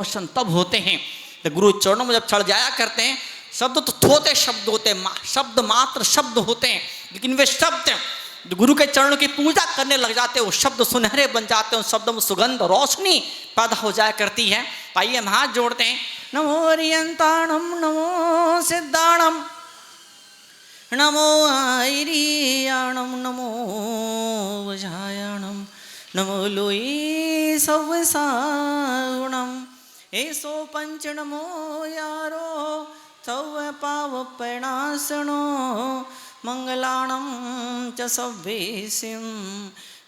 रोशन तब होते हैं तो गुरु चरणों में जब चढ़ जाया करते हैं। शब्द तो थोते शब्द होते हैं, शब्द मात्र शब्द होते हैं, लेकिन वे शब्द जो गुरु के चरणों की पूजा करने लग जाते हैं वो शब्द सुनहरे बन जाते हैं, उन शब्दों में सुगंध रोशनी पैदा हो जाया करती है। आइए हम हाथ जोड़ते हैं। नमो रियंताणम नमो सिद्धाणम नमो आयरियाणम नमो वजायाणम नमो लोई सवसागुणम ऐसो पंच नमो यारो सव पाव पैणासनो मंगलाणम च सभ्यसिम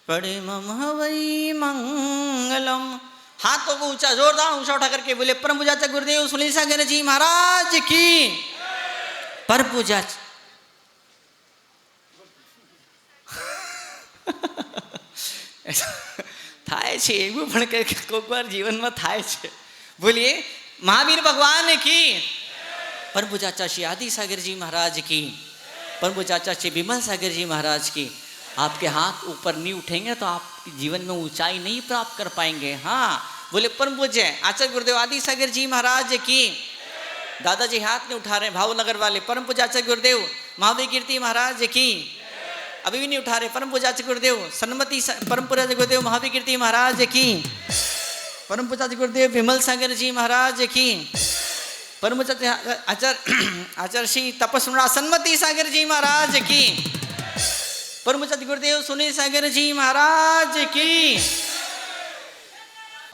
परिमम हवै मंगलम। हाथों को ऊंचा जोरदार ऊंचा उठा करके बोले परम पूज्य गुरुदेव सुनील सागर जी महाराज की परम पूज्य થાય છે એવું પણ કોઈક વાર જીવનમાં થાય છે। બોલીએ महावीर भगवान की, परम पूज्य आचार्य श्री आदि सागर जी महाराज की, परम पूज्य आचार्य श्री विमल सागर जी महाराज की। आपके हाथ ऊपर नहीं उठेंगे तो आप जीवन में ऊंचाई नहीं प्राप्त कर पाएंगे। हाँ बोले परम पूज्य आचार्य गुरुदेव आदि सागर जी महाराज की। दादाजी हाथ नहीं उठा रहे भावनगर वाले। परम पूज्य आचार्य गुरुदेव महावीर कीर्ति महाराज की, अभी भी नहीं उठा रहे। परम पूज्य आचार्य गुरुदेव सन्मति परम पूज्य गुरुदेव महावीर कीर्ति महाराज की, परम पूज्य आचार्य गुरुदेव विमल सागर जी महाराज की, परम पूज्य आचार्य श्री तपस्विना सन्मति सागर जी महाराज की, परम पूज्य गुरुदेव सुनील सागर जी महाराज की।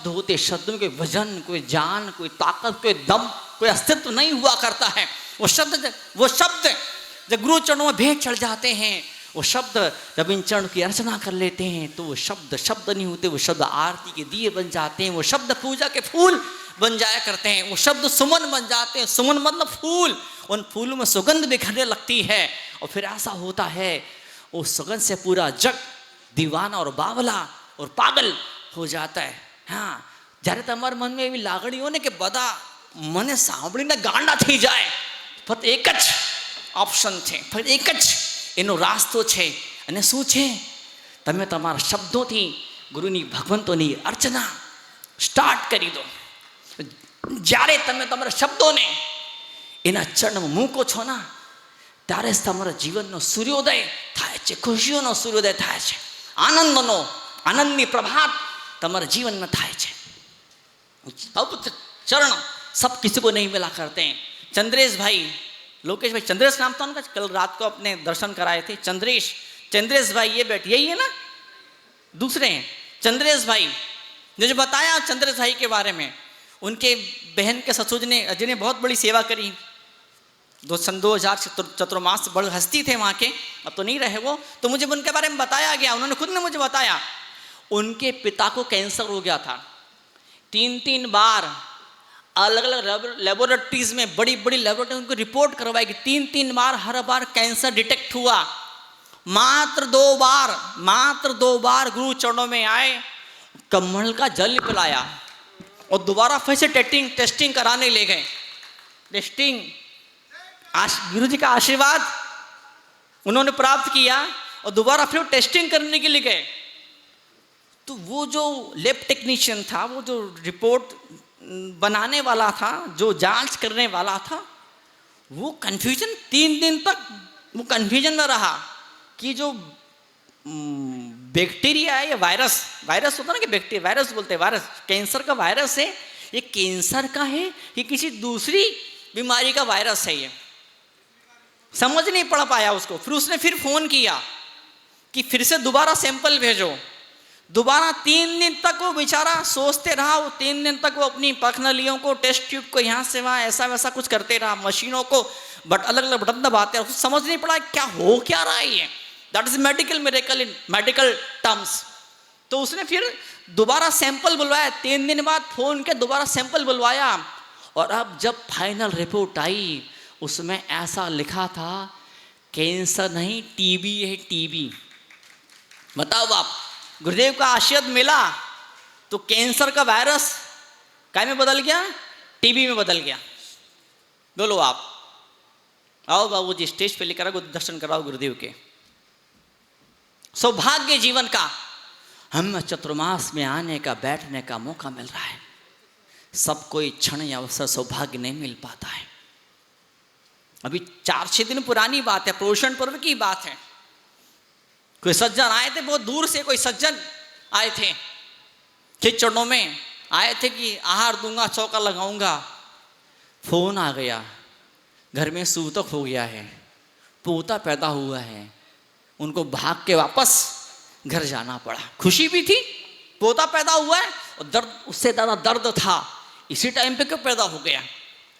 धोते शब्दों में कोई वजन, कोई जान, कोई ताकत, कोई दम, कोई अस्तित्व नहीं हुआ करता है। वो शब्द जब गुरु चरणों में भेंट चढ़ जाते हैं, वो शब्द जब इन चरण की अर्चना कर लेते हैं तो वो शब्द नहीं होते, वो शब्द आरती के दिए बन जाते हैं, वो शब्द पूजा के फूल बन जाया करते हैं, वो शब्द सुमन बन जाते हैं। सुमन मतलब फूल, उन फूलों में सुगंध बिखरने लगती है और फिर ऐसा होता है वो सुगंध से पूरा जग दीवाना और बावला और पागल हो जाता है। हाँ જ્યારે તમારા મનમાં એવી લાગણીઓ ને કે બધા મને સાંભળીને ગાંડા થઈ જાય, ફક્ત એક જ ઓપ્શન છે, ફક્ત એક જ એનો રાસ્તો છે અને શું છે? તમે તમારા શબ્દોથી ગુરુની ભગવંતોની અર્ચના સ્ટાર્ટ કરી દો। જ્યારે તમે તમારા શબ્દોને એના ચરણમાં મૂકો છો ને ત્યારે જ તમારા જીવનનો સૂર્યોદય થાય છે, ખુશીઓનો સૂર્યોદય થાય છે, આનંદની પ્રભાત તમારા જીવનમાં થાય છે। अब चरण सब किसी को नहीं मिला करते हैं। चंद्रेश भाई, लोकेश भाई, चंद्रेश नाम था उनका, कल रात को अपने दर्शन कराए थे। चंद्रेश भाई ये बैठे, यही है ना, दूसरे हैं चंद्रेश भाई ने जो बताया चंद्रेश भाई के बारे में। उनके बहन के ससुर ने जिन्हें बहुत बड़ी सेवा करी, 2000 चतुर्मास बड़े हस्ती थे वहाँ के, अब तो नहीं रहे वो। तो मुझे उनके बारे में बताया गया, उन्होंने खुद ने मुझे बताया उनके पिता को कैंसर हो गया था। 3 बार अलग अलग लेबोरेटरीज में, बड़ी बड़ी लेबोरेटरी उनको रिपोर्ट करवाई कि 3 बार हर बार कैंसर डिटेक्ट हुआ। मात्र 2 बार गुरु चरणों में आए, कमल का जल पिलाया और दोबारा फिर से टेस्टिंग कराने ले गए। गुरु जी का आशीर्वाद उन्होंने प्राप्त किया और दोबारा फिर टेस्टिंग करने के लिए गए। तो वो जो लैब टेक्नीशियन था, वो जो रिपोर्ट बनाने वाला था, जो जांच करने वाला था, वो कन्फ्यूजन 3 दिन तक वो कन्फ्यूजन में रहा कि जो बैक्टीरिया है या वायरस होता ना कि बैक्टीरिया, वायरस बोलते हैं, वायरस कैंसर का वायरस है, ये कैंसर का है कि किसी दूसरी बीमारी का वायरस है, ये समझ नहीं पड़ पाया उसको। फिर उसने फिर फोन किया कि फिर से दोबारा सैंपल भेजो। दोबारा 3 दिन तक वो बेचारा सोचते रहा। वो 3 दिन तक वो अपनी पखनलियों को, टेस्ट ट्यूब को यहाँ से वहाँ ऐसा वैसा कुछ करते रहा, मशीनों को अलग अलग बटन दबाते रहा। समझ नहीं पड़ा क्या हो क्या रहा है ये। That is medical miracle in medical terms. तो उसने फिर दोबारा सैंपल बुलवाया, 3 दिन बाद फोन के दोबारा सैंपल बुलवाया और अब जब फाइनल रिपोर्ट आई उसमें ऐसा लिखा था कैंसर नहीं, टीबी है, टीबी। बताओ आप, गुरुदेव का आशीर्वाद मिला तो कैंसर का वायरस काय में बदल गया, टीबी में बदल गया। बोलो आप, आओ बाबूजी स्टेज पे लेकर आओ, दर्शन कराओ गुरुदेव के। सौभाग्य जीवन का हमें चतुर्मास में आने का, बैठने का मौका मिल रहा है। सबको ये क्षण या अवसर सौभाग्य नहीं मिल पाता है। अभी 4-6 दिन पुरानी बात है, प्रोषण पर्व की बात है। कोई सज्जन आए थे, बहुत दूर से कोई सज्जन आए थे, खिचड़ों में आए थे कि आहार दूंगा, चौका लगाऊंगा। फोन आ गया, घर में सूतक हो गया है, पोता पैदा हुआ है, उनको भाग के वापस घर जाना पड़ा। खुशी भी थी, पोता पैदा हुआ है, और दर्द, उससे ज़्यादा दर्द था इसी टाइम पे क्यों पैदा हो गया।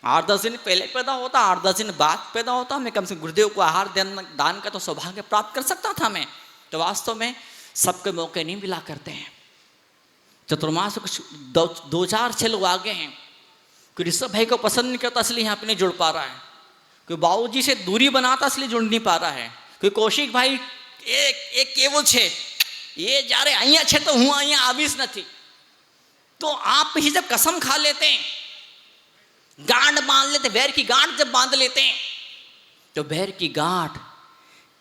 8-10 दिन पहले पैदा होता, 8-10 दिन बाद पैदा होता, मैं कम से कम गुरुदेव को आहार दान का तो सौभाग्य प्राप्त कर सकता था मैं। तो वास्तव में सबके मौके नहीं मिला करते हैं। चतुर्मास कुछ 2-4-6 लोग आगे हैं। कोई ऋषभ भाई को पसंद नहीं करता इसलिए यहाँ पे नहीं जुड़ पा रहा है, कोई बाबूजी से दूरी बनाता इसलिए जुड़ नहीं पा रहा है, कोई कौशिक भाई एक केवल छे ये जा रहे અહીંયા છે તો હું અહીંયા આવીશ નથી। तो आप ही जब कसम खा लेते हैं, गांठ बांध लेते, बैर की गांठ जब बांध लेते हैं, तो बैर की गांठ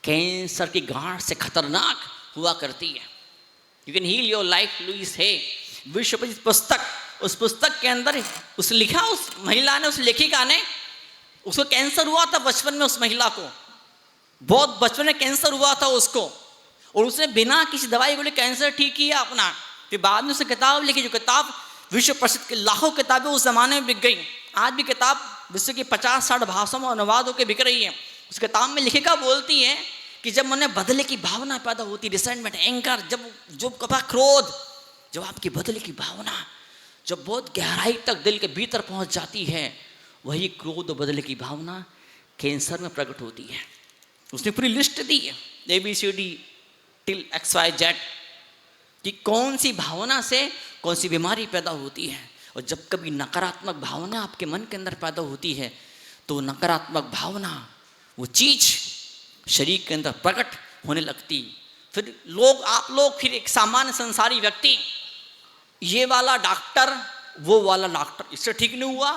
कैंसर की गांठ से खतरनाक हुआ करती है। You can heal your life Louise है विश्व पुस्तक। उस पुस्तक के अंदर उस लिखा, उस महिला ने, उस लेखिका ने, उसको कैंसर हुआ था बचपन में, उस महिला को बहुत बचपन में कैंसर हुआ था उसको, और उसने बिना किसी दवाई को कैंसर ठीक किया अपना। फिर बाद में उसने किताब लिखी, जो किताब विश्व प्रसिद्ध, लाखों किताबें उस जमाने में बिक गई। आज भी किताब विश्व की 50-60 भाषाओं में अनुवाद होकर बिक रही है। उस किताब में लेखिका बोलती है कि जब मन में बदले की भावना पैदा होती, रिसेंटमेंट, एंकर, जब कभी क्रोध, जब आपकी बदले की भावना जब बहुत गहराई तक दिल के भीतर पहुंच जाती है, वही क्रोध और बदले की भावना कैंसर में प्रकट होती है। उसने पूरी लिस्ट दी है, ABCD till XYZ, कि कौन सी भावना से कौन सी बीमारी पैदा होती है। और जब कभी नकारात्मक भावना आपके मन के अंदर पैदा होती है, तो नकारात्मक भावना, वो चीज शरीर के अंदर प्रकट होने लगती। फिर आप लोग फिर एक सामान्य संसारी व्यक्ति, ये वाला डॉक्टर, वो वाला डॉक्टर, इससे ठीक नहीं हुआ,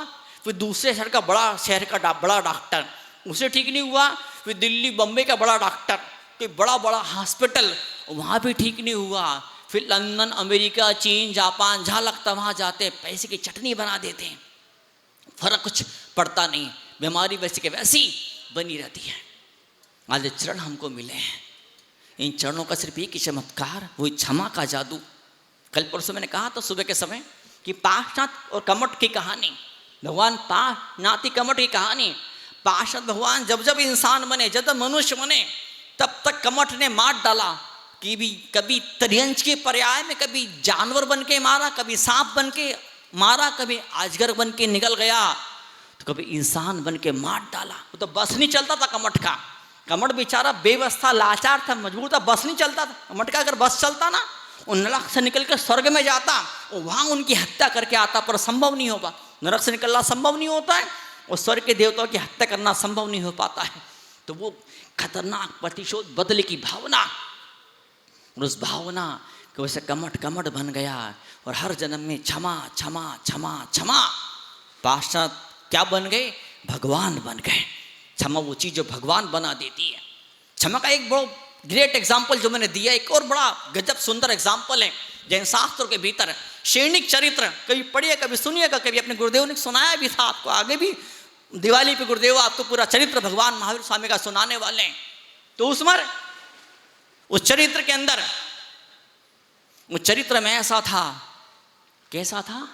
फिर दूसरे शहर का बड़ा डॉक्टर, उससे ठीक नहीं हुआ, फिर दिल्ली बम्बई का बड़ा डॉक्टर, कोई बड़ा हॉस्पिटल, वहाँ भी ठीक नहीं हुआ, फिर लंदन, अमेरिका, चीन, जापान, जहाँ लगता वहाँ जाते, पैसे की चटनी बना देते हैं, फर्क कुछ पड़ता नहीं, बीमारी वैसे के वैसी बनी रहती है। आज चरण हमको मिले हैं, इन चरणों का सिर्फ एक ही चमत्कार, वही क्षमा का जादू। कल परसों मैंने कहा था सुबह के समय कि पाशनाथ और कमठ की कहानी, भगवान पाशनाथी कमठ की कहानी। पाशनाथ भगवान जब इंसान बने, जब मनुष्य बने, तब तक कमठ ने मार डाला कि भी कभी त्रियंश के पर्याय में, कभी जानवर बन के मारा, कभी सांप बन के मारा, कभी अजगर बन के निकल गया, तो कभी इंसान बन के मार डाला। वो तो बस नहीं चलता था कमठ का। कमठ बेचारा बेबस था, लाचार था, मजबूर था, बस नहीं चलता था कमठ का। अगर बस चलता ना, वो नरक से निकल के स्वर्ग में जाता, वो वहाँ उनकी हत्या करके आता, पर संभव नहीं होगा। नरक से निकलना संभव नहीं होता है, और स्वर्ग के देवताओं की हत्या करना संभव नहीं हो पाता है। तो वो खतरनाक प्रतिशोध, बदले की भावना, और उस भावना कि वैसे कमठ बन गया, और हर जन्म में क्षमा क्षमा क्षमा क्षमा। पाश्चात क्या बन गए? भगवान बन गए। क्षमा वो चीज़ जो भगवान बना देती है। क्षमा का एक बड़ा ग्रेट एग्जाम्पल जो मैंने दिया, एक और बड़ा गजब सुंदर एग्जाम्पल है जैन शास्त्रों के भीतर। शैणिक चरित्र कभी पढ़िए, कभी सुनिएगा, कभी अपने गुरुदेव ने सुनाया भी था आपको। आगे भी दिवाली पे गुरुदेव आपको पूरा चरित्र भगवान महावीर स्वामी का सुनाने वाले हैं। तो उस चरित्र के अंदर, उस चरित्र में ऐसा था, कैसा था?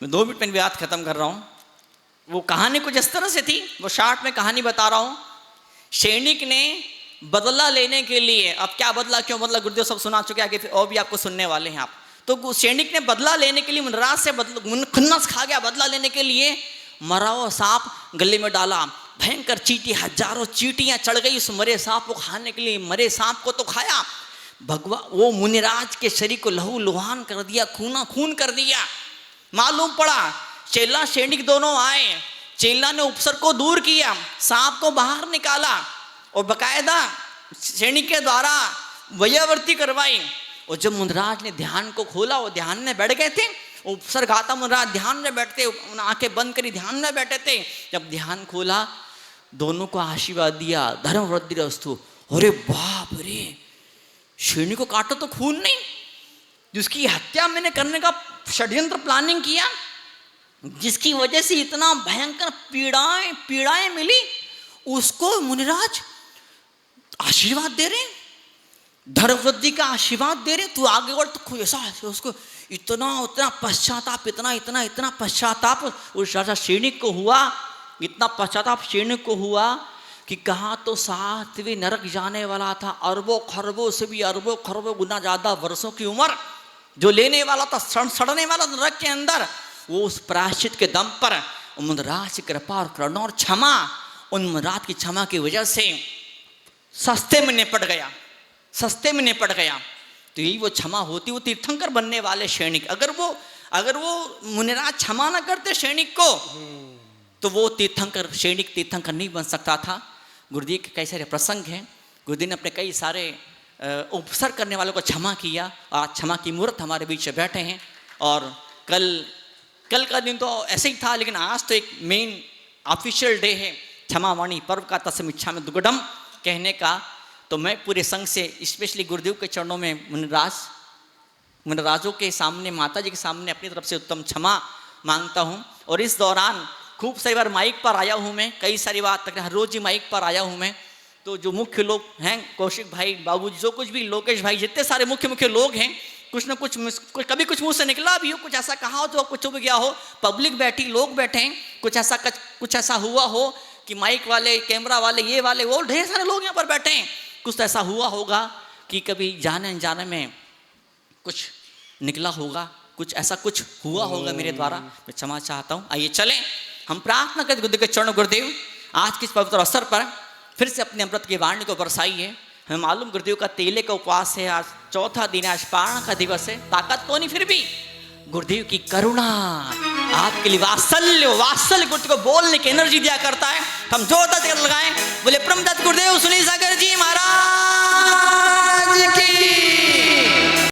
मैं 2 मिनट में बात खत्म कर रहा हूं। वो कहानी कुछ इस तरह से थी, वो शॉर्ट में कहानी बता रहा हूं। सैनिक ने बदला लेने के लिए, अब क्या बदला, क्यों बदला, गुरुदेव सब सुना चुके, आगे और भी आपको सुनने वाले हैं आप। तो सैनिक ने बदला लेने के लिए मनराज से खुन्नस खा गया। बदला लेने के लिए मरा हुआ सांप गले में डाला, भयंकर चींटी, हजारों चींटियां चढ़ गई उस मरे सांप को खाने के लिए। मरे सांप को तो खाया, भगवान वो मुनिराज के शरीर को लहू लुहान कर दिया, खूना खून कर दिया। मालूम पड़ा चेला सैनिक दोनों आए, चेला ने उपसर्ग को दूर किया, सांप को बाहर निकाला, और बकायदा सैनिक के द्वारा वयावर्ती करवाई। और जब मुनिराज ने ध्यान को खोला, वो ध्यान में बैठ गए थे, उपसर्ग आता मुनिराज ध्यान में बैठते, आंखें बंद करी ध्यान में बैठे थे। जब ध्यान खोला दोनों को आशीर्वाद दिया, धर्म वृद्धि रस्तु। अरे बाप रे, शेरनी को काटो तो खून नहीं, जिसकी हत्या मैंने करने का षड्यंत्र प्लानिंग किया, जिसकी वजह से इतना भयंकर पीड़ाएं मिली, उसको मुनिराज आशीर्वाद दे रहे, धर्म वृद्धि का आशीर्वाद दे रहे। तू आगे बढ़, तो ऐसा उसको इतना पश्चाताप, इतना पश्चाताप उस सैनिक को हुआ, इतना पश्चाताप सैनिक को हुआ कि कहाँ तो 7वें नरक जाने वाला था, अरबों खरबों से भी अरबों खरबों गुना ज्यादा वर्षों की उम्र जो लेने वाला था, सड़ने वाला नरक के अंदर, वो उस प्रायश्चित के दम पर मुनिराज की कृपा और करुणा और क्षमा, उन मुनिराज की क्षमा की वजह से सस्ते में निपट गया। तो यही वो क्षमा होती, वो तीर्थंकर बनने वाले सैनिक। अगर वो मुनिराज क्षमा न करते सैनिक को, तो वो सैनिक तीर्थंकर नहीं बन सकता था। गुरुदेव के कई सारे प्रसंग हैं, गुरुदेव ने अपने कई सारे उपसर्ग करने वालों को क्षमा किया। आज क्षमा की मूर्त हमारे बीच में बैठे हैं। और कल का दिन तो ऐसे ही था, लेकिन आज तो एक मेन ऑफिशियल डे है क्षमावाणी पर्व का, तस्मिच्छा में दुगडम कहने का। तो मैं पूरे संघ से, स्पेशली गुरुदेव के चरणों में मुनिराजों के सामने, माता जी के सामने अपनी तरफ से उत्तम क्षमा मांगता हूँ। और इस दौरान खूब सारी बार माइक पर आया हूँ मैं, कई सारी बार तक हर रोज ही माइक पर आया हूँ मैं। तो जो मुख्य लोग हैं, कौशिक भाई, बाबूजी, जो कुछ भी, लोकेश भाई, जितने सारे मुख्य लोग हैं, कुछ न कुछ कभी कुछ मुंह से निकला भी हो, कुछ ऐसा कहा हो तो कुछ हो गया हो, पब्लिक बैठी, लोग बैठे हैं, कुछ ऐसा हुआ हो कि माइक वाले, कैमरा वाले, ये वाले, वो ढेर सारे लोग यहाँ पर बैठे हैं, कुछ तो ऐसा हुआ होगा कि कभी जाने अनजाने में कुछ निकला होगा, कुछ ऐसा कुछ हुआ होगा मेरे द्वारा, मैं क्षमा चाहता हूँ। आइए चलें, हम प्रार्थना करते गुरुदेव के चरण, गुरुदेव आज के इस पवित्र अवसर पर फिर से अपने अमृत की वाणी को बरसाइए। हमें मालूम गुरुदेव का तेले का उपवास है, आज चौथा दिन है, आज पारण का दिवस है, ताकत तो नहीं, फिर भी गुरुदेव की करुणा आपके लिए वात्सल्य गुरुदेव को बोलने की एनर्जी दिया करता है। हम जोरदार लगाएं, बोले परमदत्त गुरुदेव सुनील सागर जी महाराज की।